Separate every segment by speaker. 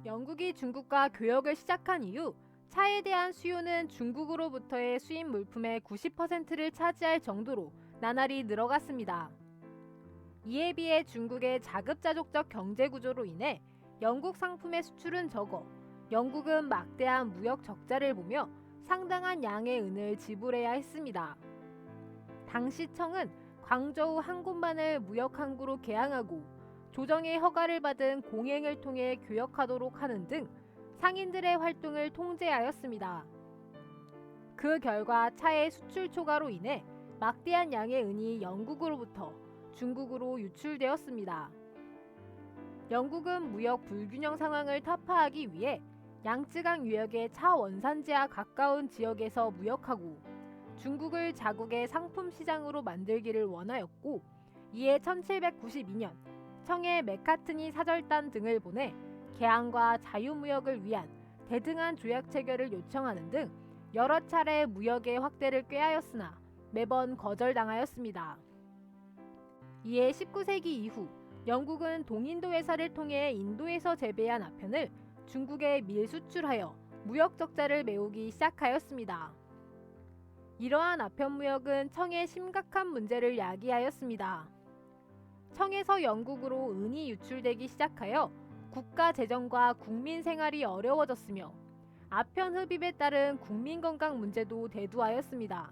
Speaker 1: 영국이 중국과 교역을 시작한 이후 차에 대한 수요는 중국으로부터의 수입 물품의 90%를 차지할 정도로 나날이 늘어갔습니다. 이에 비해 중국의 자급자족적 경제 구조로 인해 영국 상품의 수출은 적어 영국은 막대한 무역 적자를 보며 상당한 양의 은을 지불해야 했습니다. 당시 청은 광저우 한 곳만을 무역 항구로 개항하고 조정의 허가를 받은 공행을 통해 교역하도록 하는 등 상인들의 활동을 통제하였습니다. 그 결과 차의 수출 초과로 인해 막대한 양의 은이 영국으로부터 중국으로 유출되었습니다. 영국은 무역 불균형 상황을 타파하기 위해 양쯔강 유역의 차 원산지와 가까운 지역에서 무역하고 중국을 자국의 상품 시장으로 만들기를 원하였고, 이에 1792년 청에 맥카트니 사절단 등을 보내 개항과 자유무역을 위한 대등한 조약 체결을 요청하는 등 여러 차례 무역의 확대를 꾀하였으나 매번 거절당하였습니다. 이에 19세기 이후 영국은 동인도 회사를 통해 인도에서 재배한 아편을 중국에 밀수출하여 무역 적자를 메우기 시작하였습니다. 이러한 아편 무역은 청에 심각한 문제를 야기하였습니다. 청에서 영국으로 은이 유출되기 시작하여 국가 재정과 국민 생활이 어려워졌으며 아편 흡입에 따른 국민 건강 문제도 대두하였습니다.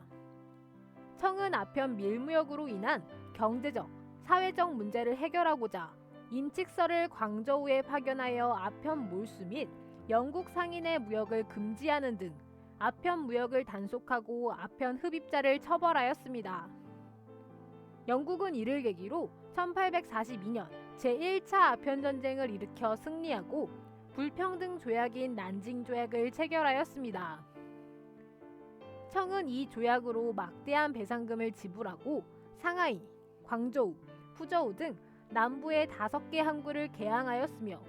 Speaker 1: 청은 아편 밀무역으로 인한 경제적, 사회적 문제를 해결하고자 임칙서를 광저우에 파견하여 아편 몰수 및 영국 상인의 무역을 금지하는 등 아편 무역을 단속하고 아편 흡입자를 처벌하였습니다. 영국은 이를 계기로 1842년 제1차 아편전쟁을 일으켜 승리하고 불평등 조약인 난징 조약을 체결하였습니다. 청은 이 조약으로 막대한 배상금을 지불하고 상하이, 광저우, 푸저우 등 남부의 5개 항구를 개항하였으며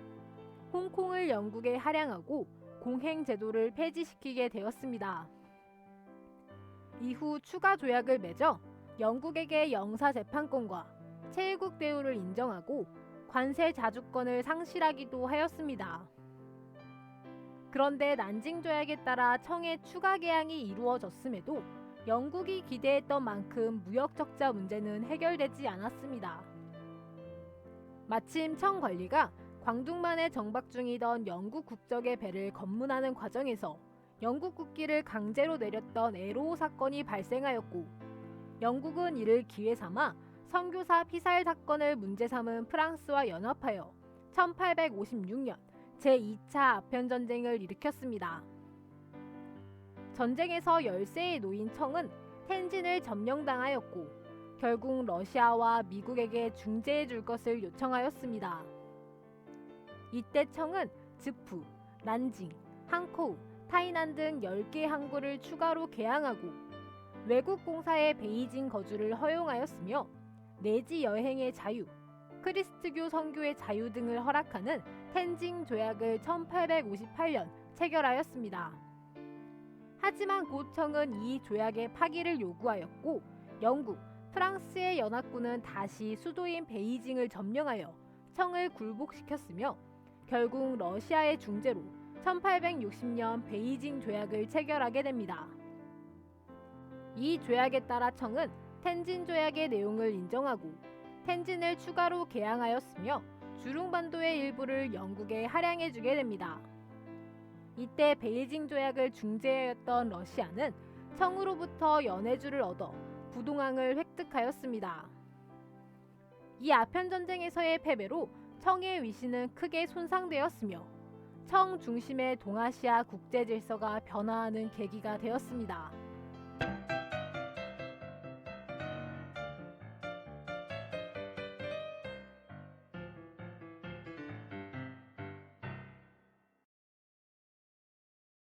Speaker 1: 홍콩을 영국에 할양하고 공행 제도를 폐지시키게 되었습니다. 이후 추가 조약을 맺어 영국에게 영사재판권과 체일국 대우를 인정하고 관세 자주권을 상실하기도 하였습니다. 그런데 난징 조약에 따라 청의 추가 개항이 이루어졌음에도 영국이 기대했던 만큼 무역 적자 문제는 해결되지 않았습니다. 마침 청 관리가 광둥만에 정박 중이던 영국 국적의 배를 검문하는 과정에서 영국 국기를 강제로 내렸던 에로우 사건이 발생하였고, 영국은 이를 기회 삼아 선교사 피살 사건을 문제 삼은 프랑스와 연합하여 1856년 제2차 아편전쟁을 일으켰습니다. 전쟁에서 열세에 놓인 청은 텐진을 점령당하였고 결국 러시아와 미국에게 중재해 줄 것을 요청하였습니다. 이때 청은 즈프, 난징, 항코우, 타이난 등 10개 항구를 추가로 개항하고 외국 공사의 베이징 거주를 허용하였으며 내지 여행의 자유, 크리스트교 선교의 자유 등을 허락하는 텐징 조약을 1858년 체결하였습니다. 하지만 곧 청은 이 조약의 파기를 요구하였고 영국, 프랑스의 연합군은 다시 수도인 베이징을 점령하여 청을 굴복시켰으며 결국 러시아의 중재로 1860년 베이징 조약을 체결하게 됩니다. 이 조약에 따라 청은 텐진 조약의 내용을 인정하고 텐진을 추가로 개항하였으며 주룽반도의 일부를 영국에 할양해주게 됩니다. 이때 베이징 조약을 중재하였던 러시아는 청으로부터 연해주를 얻어 부동항을 획득하였습니다. 이 아편전쟁에서의 패배로 청의 위신은 크게 손상되었으며 청 중심의 동아시아 국제 질서가 변화하는 계기가 되었습니다.